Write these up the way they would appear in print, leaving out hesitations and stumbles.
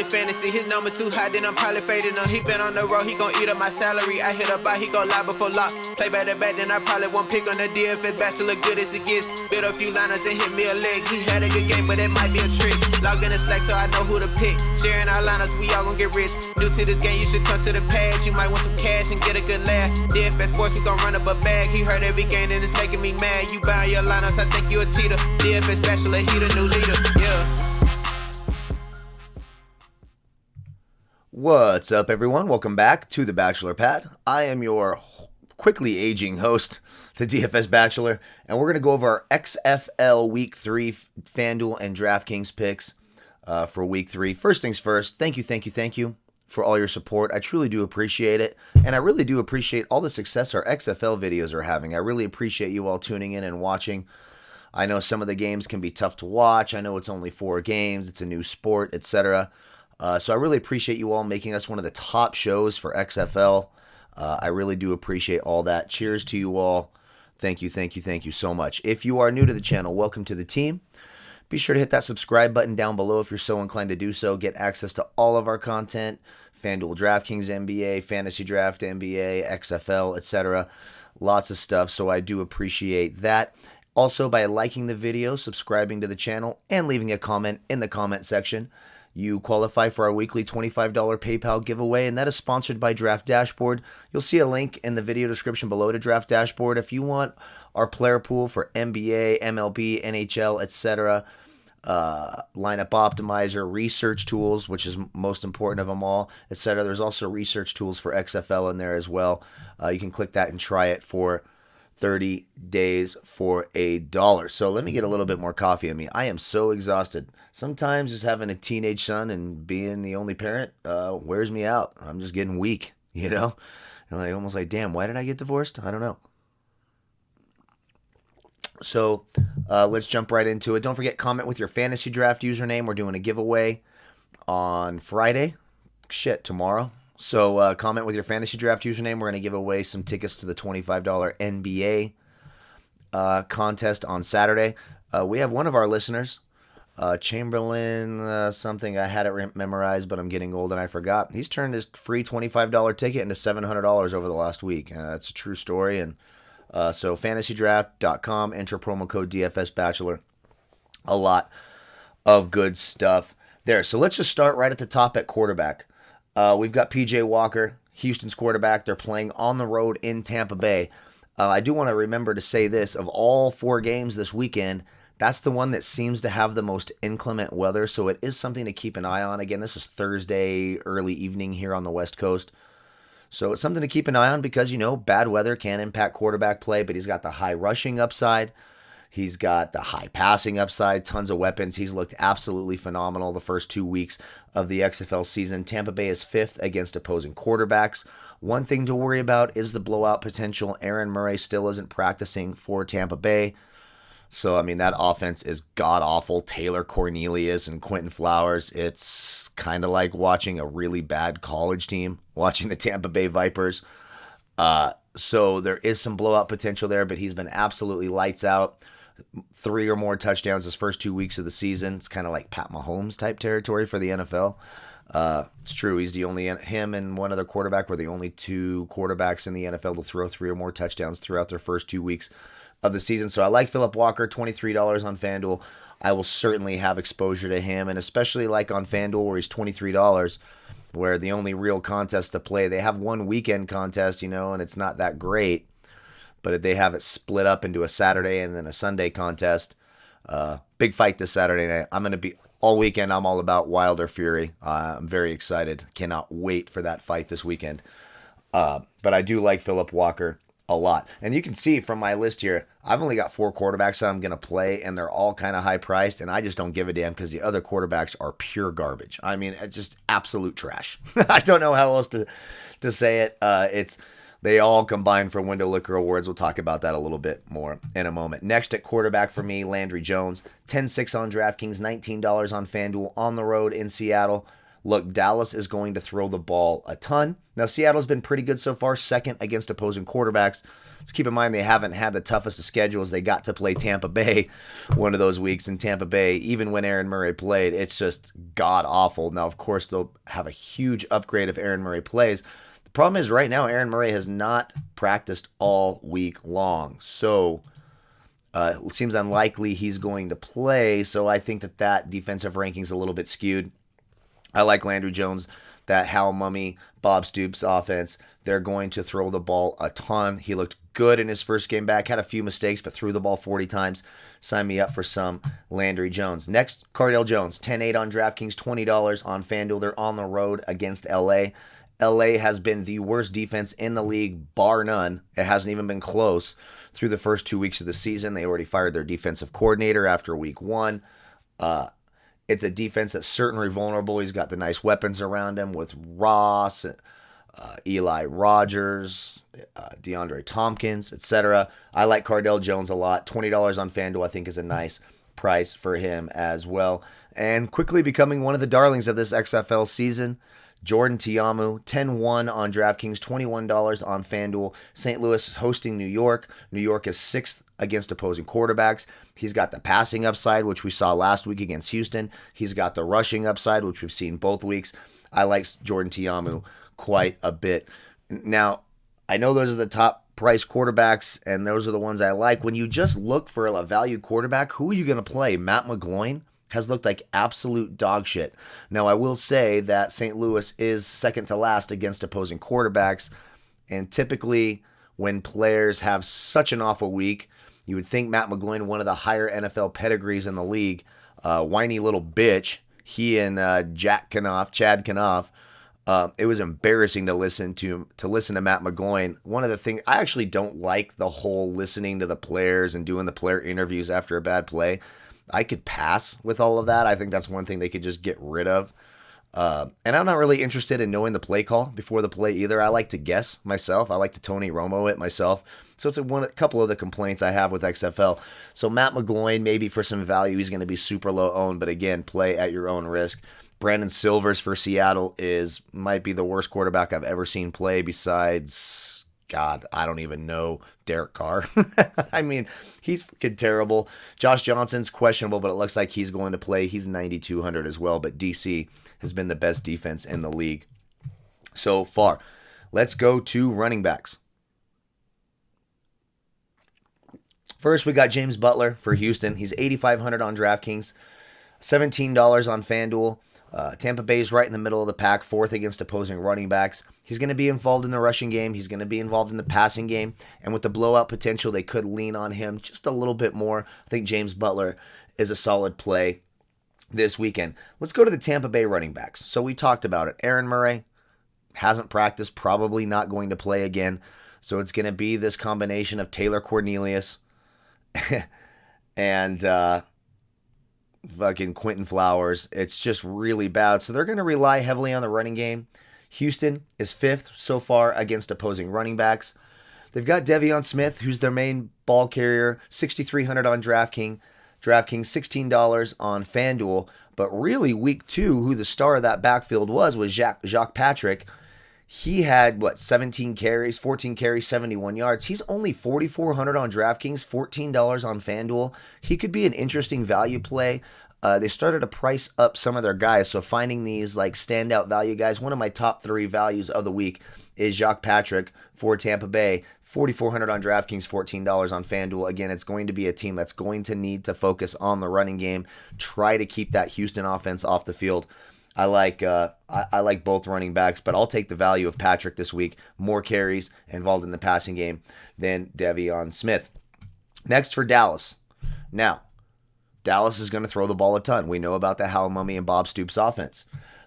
in fantasy. His number too high, then I'm probably fading him. He been on the road, he gon' eat up my salary. I hit up out, he gon' lie before lock. Play back to back, then I probably won't pick on the DFS Bachelor, good as it gets. Build a few liners and hit me a leg. He had a good game, but it might be a trick. Log in the Slack so I know who to pick. Sharing our liners, we all gon' get rich. New to this game, you should come to the pad. You might want some cash and get a good laugh. DFS Sports, we gon' run up a bag. He heard every game and it's making me mad. You buying your lineups, I think you a cheater. DFS Bachelor, he the new leader, yeah. What's up, everyone? Welcome back to the Bachelor Pad. I am your quickly aging host, the DFS Bachelor, and we're going to go over our XFL Week 3 Fanduel and Draftkings picks for Week 3. First things first, thank you for all your support. I truly do appreciate it, and I really do appreciate all the success our XFL videos are having. I really appreciate you all tuning in and watching. I know some of the games can be tough to watch. I know it's only 4 games. It's a new sport, etc. So I really appreciate you all making us one of the top shows for XFL. I really do appreciate all that. Cheers to you all. Thank you so much. If you are new to the channel, welcome to the team. Be sure to hit that subscribe button down below if you're so inclined to do so. Get access to all of our content, FanDuel, DraftKings, NBA, Fantasy Draft, NBA, XFL, etc. Lots of stuff, so I do appreciate that. Also, by liking the video, subscribing to the channel, and leaving a comment in the comment section, you qualify for our weekly $25 PayPal giveaway, and that is sponsored by Draft Dashboard. You'll see a link in the video description below to Draft Dashboard. If you want our player pool for NBA, MLB, NHL, etc., lineup optimizer, research tools, which is most important of them all, etc., there's also research tools for XFL in there as well. You can click that and try it for 30 days for $1. So let me get a little bit more coffee in me. I am so exhausted. Sometimes just having a teenage son and being the only parent wears me out. I'm just getting weak, you know? And almost like, damn, why did I get divorced? I don't know. So let's jump right into it. Don't forget, comment with your fantasy draft username. We're doing a giveaway on Friday. Tomorrow. So comment with your fantasy draft username. We're going to give away some tickets to the $25 NBA contest on Saturday. We have one of our listeners, Chamberlain something. I had it memorized, but I'm getting old and I forgot. He's turned his free $25 ticket into $700 over the last week. That's a true story. And so fantasydraft.com, enter promo code DFS Bachelor. A lot of good stuff there. So let's just start right at the top at quarterback. We've got P.J. Walker, Houston's quarterback. They're playing on the road in Tampa Bay. I do want to remember to say this. Of all 4 games this weekend, that's the one that seems to have the most inclement weather, so it is something to keep an eye on. Again, this is Thursday, early evening here on the West Coast. So it's something to keep an eye on because, you know, bad weather can impact quarterback play, but he's got the high rushing upside. He's got the high passing upside, tons of weapons. He's looked absolutely phenomenal the first 2 weeks of the XFL season. Tampa Bay is 5th against opposing quarterbacks. One thing to worry about is the blowout potential. Aaron Murray still isn't practicing for Tampa Bay. So, I mean, that offense is god-awful. Taylor Cornelius and Quentin Flowers. It's kind of like watching a really bad college team, watching the Tampa Bay Vipers. So there is some blowout potential there, but he's been absolutely lights out. 3 or more touchdowns his first 2 weeks of the season. It's kind of like Pat Mahomes type territory for the NFL. It's true. He's the only, him and one other quarterback were the only 2 quarterbacks in the NFL to throw 3 or more touchdowns throughout their first 2 weeks of the season. So I like Philip Walker, $23 on FanDuel. I will certainly have exposure to him, and especially like on FanDuel where he's $23, where the only real contest to play, they have one weekend contest, you know, and it's not that great. But they have it split up into a Saturday and then a Sunday contest. Big fight this Saturday night. I'm going to be all weekend. I'm all about Wilder Fury. I'm very excited. Cannot wait for that fight this weekend. But I do like Philip Walker a lot. And you can see from my list here, I've only got 4 quarterbacks that I'm going to play, and they're all kind of high priced, and I just don't give a damn because the other quarterbacks are pure garbage. I mean, it's just absolute trash. I don't know how else to say it. They all combine for Window Liquor Awards. We'll talk about that a little bit more in a moment. Next at quarterback for me, Landry Jones. 10-6 on DraftKings, $19 on FanDuel, on the road in Seattle. Look, Dallas is going to throw the ball a ton. Now, Seattle's been pretty good so far, 2nd against opposing quarterbacks. Let's keep in mind they haven't had the toughest of schedules. They got to play Tampa Bay one of those weeks, in Tampa Bay, even when Aaron Murray played, it's just god-awful. Now, of course, they'll have a huge upgrade if Aaron Murray plays. The problem is right now Aaron Murray has not practiced all week long, so it seems unlikely he's going to play, so I think that defensive ranking is a little bit skewed. I like Landry Jones, that Hal Mummy, Bob Stoops offense. They're going to throw the ball a ton. He looked good in his first game back, had a few mistakes, but threw the ball 40 times. Sign me up for some Landry Jones. Next, Cardale Jones, 10-8 on DraftKings, $20 on Fanduel. They're on the road against LA. LA has been the worst defense in the league, bar none. It hasn't even been close through the first 2 weeks of the season. They already fired their defensive coordinator after week one. It's a defense that's certainly vulnerable. He's got the nice weapons around him with Ross, Eli Rogers, DeAndre Tompkins, etc. I like Cardale Jones a lot. $20 on FanDuel I think is a nice price for him as well. And quickly becoming one of the darlings of this XFL season, Jordan Tiamo, 10-1 on DraftKings, $21 on FanDuel. St. Louis is hosting New York. New York is 6th against opposing quarterbacks. He's got the passing upside, which we saw last week against Houston. He's got the rushing upside, which we've seen both weeks. I like Jordan Tiamo quite a bit. Now, I know those are the top price quarterbacks, and those are the ones I like. When you just look for a value quarterback, who are you going to play? Matt McGloin has looked like absolute dog shit. Now, I will say that St. Louis is second to last against opposing quarterbacks, and typically when players have such an awful week, you would think Matt McGloin, one of the higher NFL pedigrees in the league, whiny little bitch, he and Chad Kanoff, it was embarrassing to listen to Matt McGloin. One of the things, I actually don't like the whole listening to the players and doing the player interviews after a bad play. I could pass with all of that. I think that's one thing they could just get rid of. And I'm not really interested in knowing the play call before the play either. I like to guess myself. I like to Tony Romo it myself. So it's a couple of the complaints I have with XFL. So Matt McGloin, maybe for some value, he's going to be super low owned, but again, play at your own risk. Brandon Silvers for Seattle might be the worst quarterback I've ever seen play besides, God, I don't even know, Derek Carr. I mean, he's fucking terrible. Josh Johnson's questionable, but it looks like he's going to play. He's 9,200 as well, but DC has been the best defense in the league so far. Let's go to running backs. First, we got James Butler for Houston. He's 8,500 on DraftKings, $17 on FanDuel. Tampa Bay's right in the middle of the pack, fourth against opposing running backs. He's going to be involved in the rushing game. He's going to be involved in the passing game. And with the blowout potential, they could lean on him just a little bit more. I think James Butler is a solid play this weekend. Let's go to the Tampa Bay running backs. So we talked about it. Aaron Murray hasn't practiced, probably not going to play again. So it's going to be this combination of Taylor Cornelius and fucking Quentin Flowers. It's just really bad. So they're going to rely heavily on the running game. Houston is fifth so far against opposing running backs. They've got De'Veon Smith, who's their main ball carrier, $6,300 on DraftKings, $16 on FanDuel. But really, week two, who the star of that backfield was Jacques Patrick. He had, 17 carries, 14 carries, 71 yards. He's only $4,400 on DraftKings, $14 on FanDuel. He could be an interesting value play. They started to price up some of their guys, so finding these standout value guys. One of my top 3 values of the week is Jacques Patrick for Tampa Bay, $4,400 on DraftKings, $14 on FanDuel. Again, it's going to be a team that's going to need to focus on the running game, try to keep that Houston offense off the field. I like both running backs, but I'll take the value of Patrick this week. More carries involved in the passing game than De'Veon Smith. Next for Dallas. Now, Dallas is going to throw the ball a ton. We know about the Hal Mummy and Bob Stoops offense.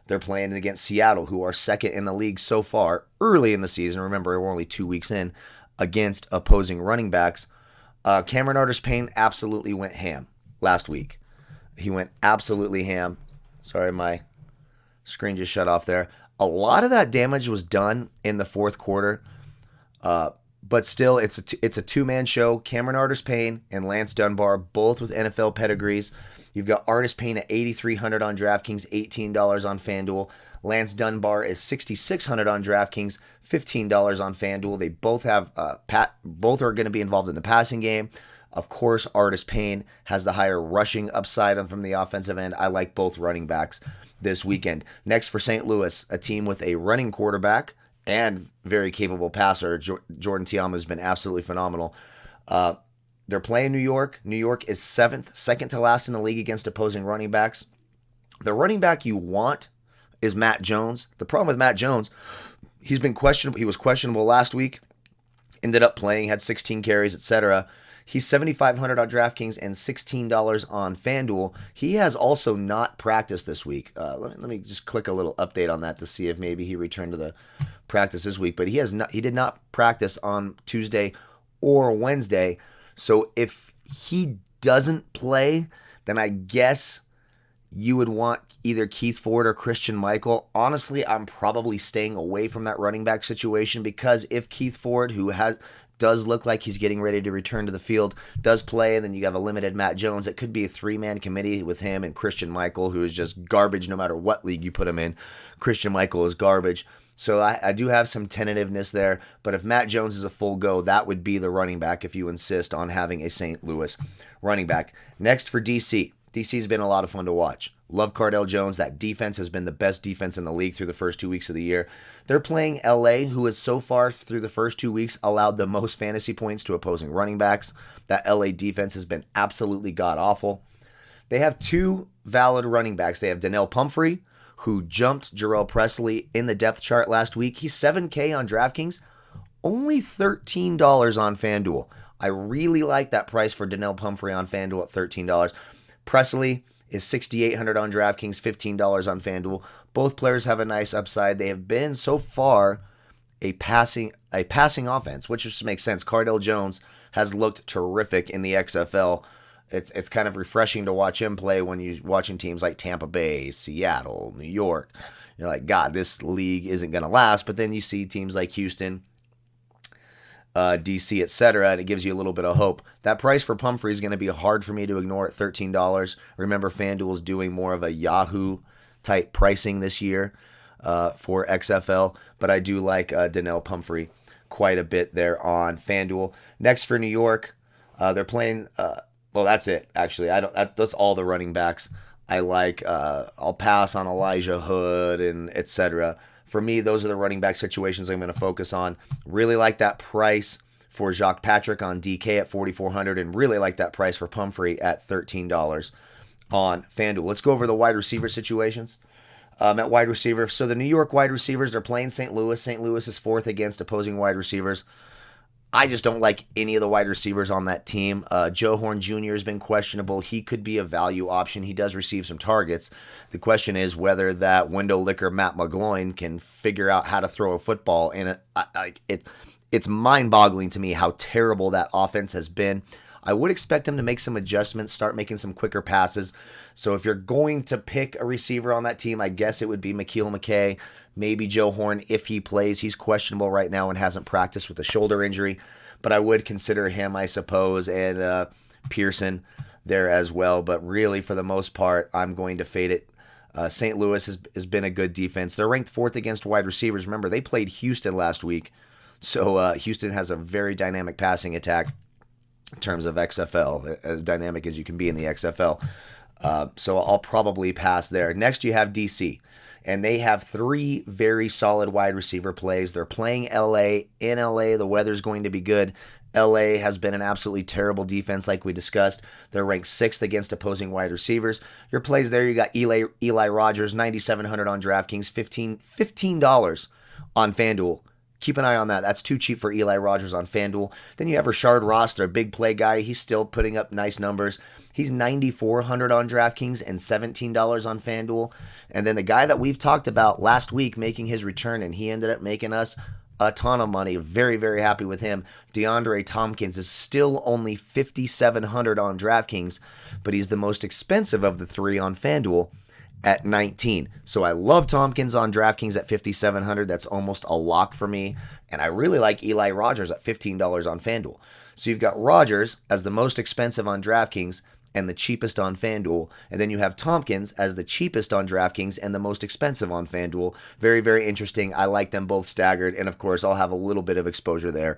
They're playing against Seattle, who are second in the league so far early in the season. Remember, we're only 2 weeks in against opposing running backs. Cameron Artis-Payne absolutely went ham last week. He went absolutely ham. Sorry, my screen just shut off there. A lot of that damage was done in the fourth quarter. but still, it's a two-man show. Cameron Artis-Payne and Lance Dunbar, both with NFL pedigrees. You've got Artis-Payne at $8,300 on DraftKings, $18 on FanDuel. Lance Dunbar is $6,600 on DraftKings, $15 on FanDuel. They both have both are going to be involved in the passing game. Of course, Artis-Payne has the higher rushing upside from the offensive end. I like both running backs this weekend. Next for St. Louis, a team with a running quarterback and very capable passer. Jordan Tiamo has been absolutely phenomenal. They're playing New York. New York is 7th, second to last in the league against opposing running backs. The running back you want is Matt Jones. The problem with Matt Jones, he's been questionable. He was questionable last week, ended up playing, had 16 carries, etc. He's $7,500 on DraftKings and $16 on FanDuel. He has also not practiced this week. Let me just click a little update on that to see if maybe he returned to the practice this week. But he did not practice on Tuesday or Wednesday. So if he doesn't play, then I guess you would want either Keith Ford or Christian Michael. Honestly, I'm probably staying away from that running back situation, because if Keith Ford, who does look like he's getting ready to return to the field, does play, and then you have a limited Matt Jones, it could be a three-man committee with him and Christian Michael, who is just garbage no matter what league you put him in. Christian Michael is garbage. So I do have some tentativeness there, but if Matt Jones is a full go, that would be the running back if you insist on having a St. Louis running back. Next for DC. DC's been a lot of fun to watch. Love Cardale Jones. That defense has been the best defense in the league through the first 2 weeks of the year. They're playing LA, who has so far through the first 2 weeks allowed the most fantasy points to opposing running backs. That LA defense has been absolutely god-awful. They have two valid running backs. They have Donnell Pumphrey, who jumped Jarrell Presley in the depth chart last week. He's $7K on DraftKings, only $13 on FanDuel. I really like that price for Donnell Pumphrey on FanDuel at $13. Presley is $6,800 on DraftKings, $15 on FanDuel. Both players have a nice upside. They have been so far a passing offense, which just makes sense. Cardale Jones has looked terrific in the XFL. It's kind of refreshing to watch him play when you're watching teams like Tampa Bay, Seattle, New York. You're like, God, this league isn't going to last. But then you see teams like Houston, DC, etc., and it gives you a little bit of hope. That price for Pumphrey is going to be hard for me to ignore at $13. Remember, FanDuel is doing more of a Yahoo-type pricing this year for XFL, but I do like Donnell Pumphrey quite a bit there on FanDuel. Next for New York, they're playing... well, that's it, actually. That's all the running backs I like. I'll pass on Elijah Hood and etc. For me, those are the running back situations I'm going to focus on. Really like that price for Jacques Patrick on DK at $4,400, and really like that price for Pumphrey at $13 on FanDuel. Let's go over the wide receiver situations. At wide receiver, so the New York wide receivers, they're playing St. Louis. St. Louis is 4th against opposing wide receivers. I just don't like any of the wide receivers on that team. Joe Horn Jr. has been questionable. He could be a value option. He does receive some targets. The question is whether that window licker Matt McGloin can figure out how to throw a football. And it's mind-boggling to me how terrible that offense has been. I would expect him to make some adjustments, start making some quicker passes. So if you're going to pick a receiver on that team, I guess it would be Mekeel McKay. Maybe Joe Horn if he plays. He's questionable right now and hasn't practiced with a shoulder injury. But I would consider him, I suppose, and Pearson there as well. But really, for the most part, I'm going to fade it. St. Louis has been a good defense. They're ranked 4th against wide receivers. Remember, they played Houston last week. So Houston has a very dynamic passing attack in terms of XFL, as dynamic as you can be in the XFL. So I'll probably pass there. Next, you have DC. And they have 3 very solid wide receiver plays. They're playing LA. In LA, the weather's going to be good. LA has been an absolutely terrible defense like we discussed. They're ranked 6th against opposing wide receivers. Your plays there, you got Eli Rogers, $9,700 on DraftKings, $15 on FanDuel. Keep an eye on that. That's too cheap for Eli Rogers on FanDuel. Then you have Rashard Ross, their big play guy. He's still putting up nice numbers. He's $9,400 on DraftKings and $17 on FanDuel. And then the guy that we've talked about last week making his return, and he ended up making us a ton of money. Very, very happy with him. DeAndre Tompkins is still only $5,700 on DraftKings, but he's the most expensive of the 3 on FanDuel at 19. So I love Tompkins on DraftKings at 5,700. That's almost a lock for me. And I really like Eli Rogers at $15 on FanDuel. So you've got Rogers as the most expensive on DraftKings and the cheapest on FanDuel. And then you have Tompkins as the cheapest on DraftKings and the most expensive on FanDuel. Very, very interesting. I like them both staggered. And of course, I'll have a little bit of exposure there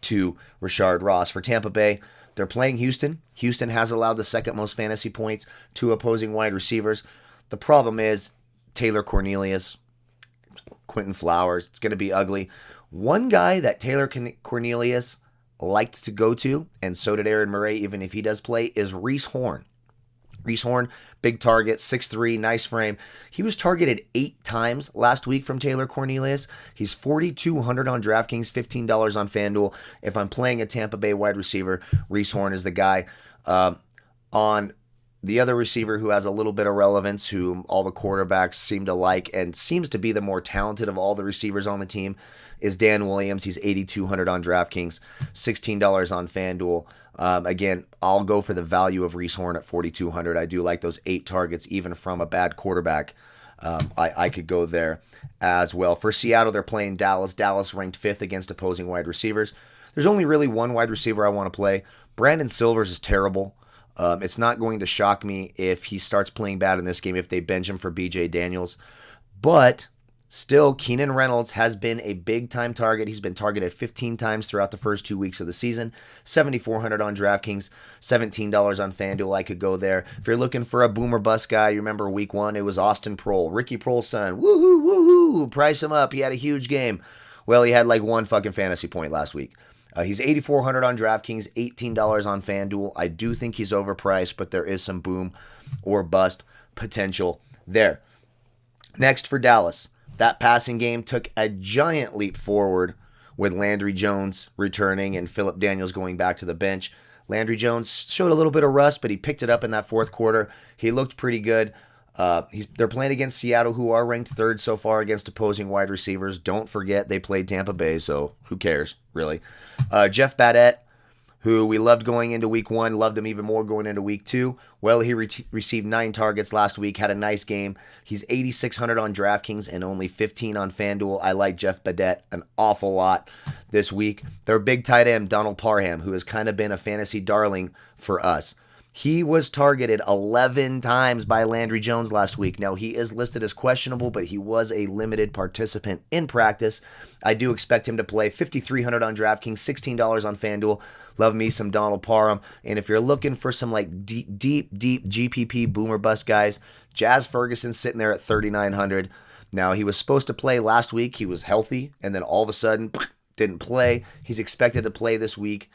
to Rashard Ross. For Tampa Bay, they're playing Houston. Houston has allowed the second most fantasy points to opposing wide receivers. The problem is Taylor Cornelius, Quentin Flowers. It's going to be ugly. One guy that Taylor Cornelius liked to go to, and so did Aaron Murray, even if he does play, is Reese Horn. Reese Horn, big target, 6'3", nice frame. He was targeted 8 times last week from Taylor Cornelius. He's $4,200 on DraftKings, $15 on FanDuel. If I'm playing a Tampa Bay wide receiver, Reese Horn is the guy. On the other receiver who has a little bit of relevance, whom all the quarterbacks seem to like and seems to be the more talented of all the receivers on the team, is Dan Williams. He's $8,200 on DraftKings, $16 on FanDuel. Again, I'll go for the value of Reese Horn at $4,200. I do like those 8 targets, even from a bad quarterback. I could go there as well. For Seattle, they're playing Dallas. Dallas ranked 5th against opposing wide receivers. There's only really one wide receiver I want to play. Brandon Silvers is terrible. It's not going to shock me if he starts playing bad in this game, if they bench him for B.J. Daniels. But still, Keenan Reynolds has been a big-time target. He's been targeted 15 times throughout the first 2 weeks of the season. $7,400 on DraftKings, $17 on FanDuel. I could go there. If you're looking for a boomer bust guy, you remember week 1, it was Austin Proehl, Ricky Proehl's son. Woohoo, woohoo, price him up. He had a huge game. Well, he had like 1 fucking fantasy point last week. He's $8,400 on DraftKings, $18 on FanDuel. I do think he's overpriced, but there is some boom or bust potential there. Next for Dallas, that passing game took a giant leap forward with Landry Jones returning and Philip Daniels going back to the bench. Landry Jones showed a little bit of rust, but he picked it up in that fourth quarter. He looked pretty good. They're playing against Seattle, who are ranked 3rd so far against opposing wide receivers. Don't forget they played Tampa Bay, so who cares, really? Jeff Badette, who we loved going into week 1, loved him even more going into week 2. Well, he received 9 targets last week, had a nice game. He's $8,600 on DraftKings and only $15 on FanDuel. I like Jeff Badette an awful lot this week. Their big tight end, Donald Parham, who has kind of been a fantasy darling for us. He was targeted 11 times by Landry Jones last week. Now, he is listed as questionable, but he was a limited participant in practice. I do expect him to play. $5,300 on DraftKings, $16 on FanDuel. Love me some Donald Parham. And if you're looking for some like deep GPP boomer bust guys, Jazz Ferguson sitting there at $3,900. Now, he was supposed to play last week. He was healthy, and then all of a sudden, didn't play. He's expected to play this week.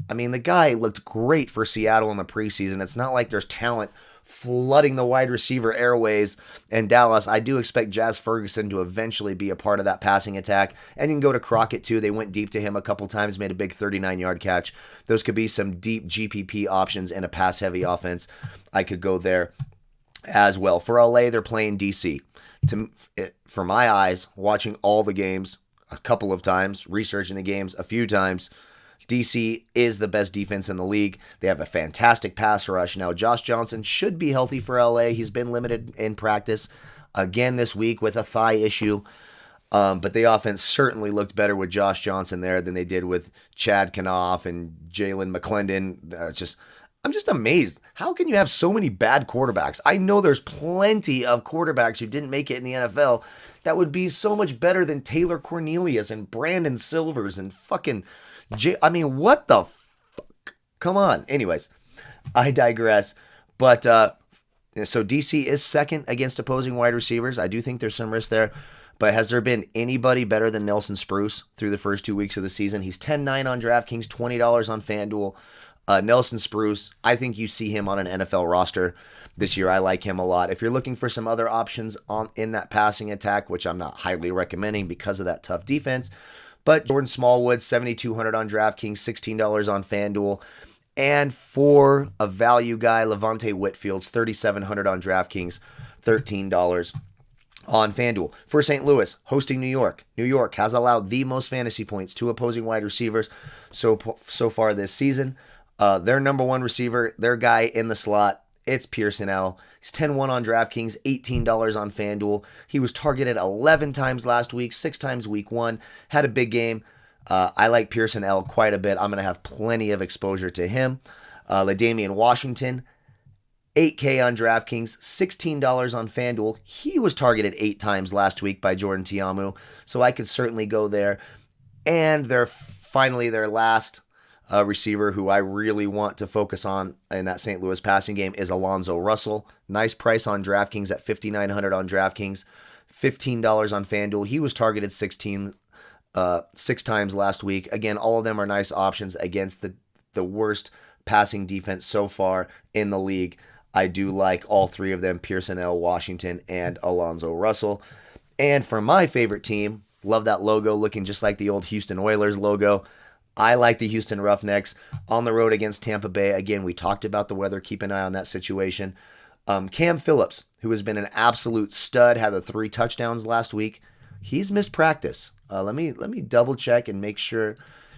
I mean, the guy looked great for Seattle in the preseason. It's not like there's talent flooding the wide receiver airways in Dallas. I do expect Jazz Ferguson to eventually be a part of that passing attack. And you can go to Crockett, too. They went deep to him a couple times, made a big 39-yard catch. Those could be some deep GPP options in a pass-heavy offense. I could go there as well. For LA, they're playing DC. For my eyes, watching all the games a couple of times, researching the games a few times, DC is the best defense in the league. They have a fantastic pass rush. Now, Josh Johnson should be healthy for LA. He's been limited in practice again this week with a thigh issue. But the offense certainly looked better with Josh Johnson there than they did with Chad Kanoff and Jalen McClendon. I'm just amazed. How can you have so many bad quarterbacks? I know there's plenty of quarterbacks who didn't make it in the NFL that would be so much better than Taylor Cornelius and Brandon Silvers and fucking... what the fuck? Come on. Anyways, I digress. But, so DC is 2nd against opposing wide receivers. I do think there's some risk there. But has there been anybody better than Nelson Spruce through the first 2 weeks of the season? He's $10.9 on DraftKings, $20 on FanDuel. Nelson Spruce, I think you see him on an NFL roster this year. I like him a lot. If you're looking for some other options in that passing attack, which I'm not highly recommending because of that tough defense, but Jordan Smallwood, $7,200 on DraftKings, $16 on FanDuel. And for a value guy, Levante Whitfield's $3,700 on DraftKings, $13 on FanDuel. For St. Louis, hosting New York. New York has allowed the most fantasy points to opposing wide receivers so far this season. Their number 1 receiver, their guy in the slot, It's Pearson L. He's 10-1 on DraftKings, $18 on Fanduel. He was targeted 11 times last week, 6 times week 1. Had a big game. I like Pearson L quite a bit. I'm going to have plenty of exposure to him. LaDainian Washington, $8K on DraftKings, $16 on FanDuel. He was targeted 8 times last week by Jordan Tiamo, so I could certainly go there. And finally their last receiver who I really want to focus on in that St. Louis passing game is Alonzo Russell. Nice price on DraftKings at $5,900 on DraftKings, $15 on FanDuel. He was targeted 6 times last week. Again, all of them are nice options against the worst passing defense so far in the league. I do like all 3 of them, Pearson L, Washington, and Alonzo Russell. And for my favorite team, love that logo looking just like the old Houston Oilers logo. I like the Houston Roughnecks on the road against Tampa Bay. Again, we talked about the weather. Keep an eye on that situation. Cam Phillips, who has been an absolute stud, had the 3 touchdowns last week. He's missed practice. Let me double check and make sure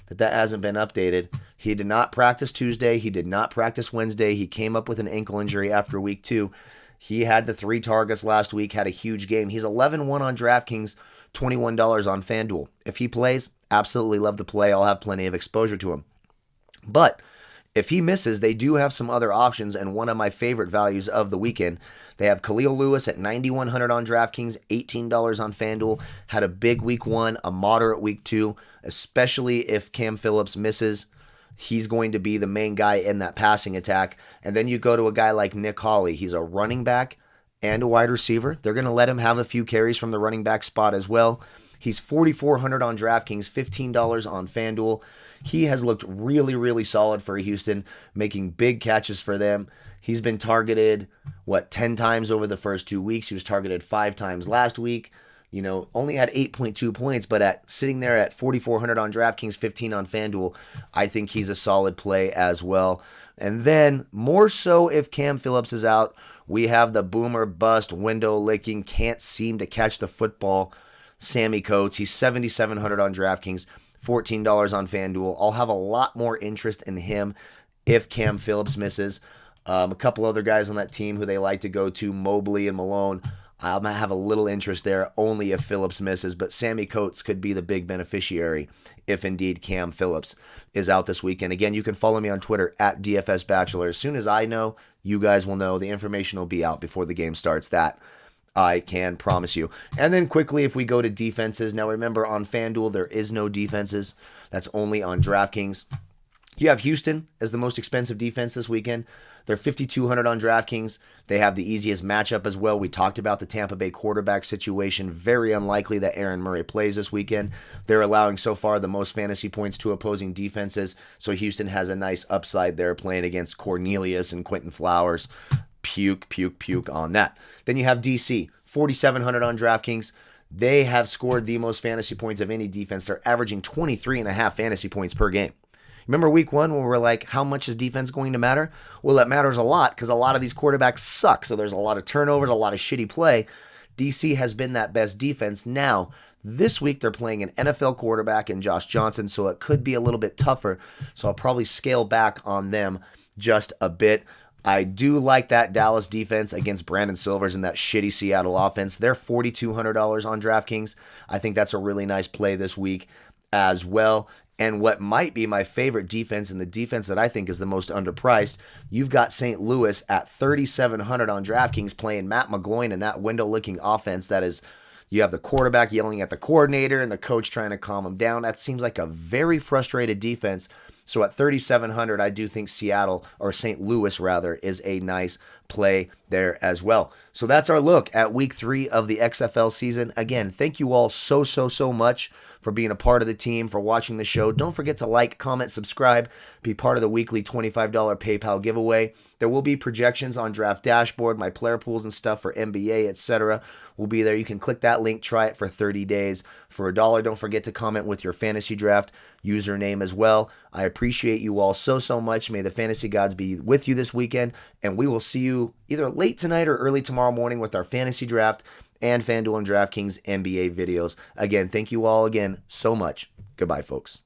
that hasn't been updated. He did not practice Tuesday. He did not practice Wednesday. He came up with an ankle injury after week 2. He had the 3 targets last week, had a huge game. He's 11-1 on DraftKings, $21 on FanDuel. If he plays, absolutely love to play. I'll have plenty of exposure to him. But if he misses, they do have some other options, and one of my favorite values of the weekend. They have Khalil Lewis at $9,100 on DraftKings, $18 on FanDuel. Had a big week 1, a moderate week 2, especially if Cam Phillips misses. He's going to be the main guy in that passing attack. And then you go to a guy like Nick Hawley. He's a running back and a wide receiver. They're going to let him have a few carries from the running back spot as well. He's $4,400 on DraftKings, $15 on FanDuel. He has looked really, really solid for Houston, making big catches for them. He's been targeted, 10 times over the first 2 weeks. He was targeted 5 times last week. Only had 8.2 points, but sitting there at $4,400 on DraftKings, 15 on FanDuel, I think he's a solid play as well. And then, more so if Cam Phillips is out, we have the boomer bust, window licking, can't seem to catch the football, Sammy Coates. He's $7,700 on DraftKings, $14 on FanDuel. I'll have a lot more interest in him if Cam Phillips misses. A couple other guys on that team who they like to go to, Mobley and Malone, I might have a little interest there only if Phillips misses, but Sammy Coates could be the big beneficiary if indeed Cam Phillips is out this weekend. Again, you can follow me on Twitter at DFS Bachelor. As soon as I know, you guys will know. The information will be out before the game starts. That I can promise you. And then quickly, if we go to defenses, now remember on FanDuel, there is no defenses. That's only on DraftKings. You have Houston as the most expensive defense this weekend. They're $5,200 on DraftKings. They have the easiest matchup as well. We talked about the Tampa Bay quarterback situation. Very unlikely that Aaron Murray plays this weekend. They're allowing so far the most fantasy points to opposing defenses. So Houston has a nice upside there playing against Cornelius and Quentin Flowers. Puke on that. Then you have DC, $4,700 on DraftKings. They have scored the most fantasy points of any defense. They're averaging 23.5 fantasy points per game. Remember week 1 when we were like, how much is defense going to matter? Well, it matters a lot because a lot of these quarterbacks suck. So there's a lot of turnovers, a lot of shitty play. DC has been that best defense. Now, this week they're playing an NFL quarterback in Josh Johnson, so it could be a little bit tougher. So I'll probably scale back on them just a bit. I do like that Dallas defense against Brandon Silvers and that shitty Seattle offense. They're $4,200 on DraftKings. I think that's a really nice play this week as well. And what might be my favorite defense, and the defense that I think is the most underpriced, you've got St. Louis at $3,700 on DraftKings playing Matt McGloin in that window-licking offense. That is, you have the quarterback yelling at the coordinator and the coach trying to calm him down. That seems like a very frustrated defense. So at $3,700, I do think Seattle, or St. Louis rather, is a nice play there as well. So that's our look at week 3 of the XFL season. Again, thank you all so much for being a part of the team, for watching the show. Don't forget to like, comment, subscribe, be part of the weekly $25 PayPal giveaway. There will be projections on Draft Dashboard, my player pools and stuff for NBA, etc. will be there. You can click that link, try it for 30 days for $1. Don't forget to comment with your fantasy draft username as well. I appreciate you all so much. May the fantasy gods be with you this weekend, and we will see you either late tonight or early tomorrow morning with our fantasy draft and FanDuel and DraftKings NBA videos. Again, thank you all again so much. Goodbye, folks.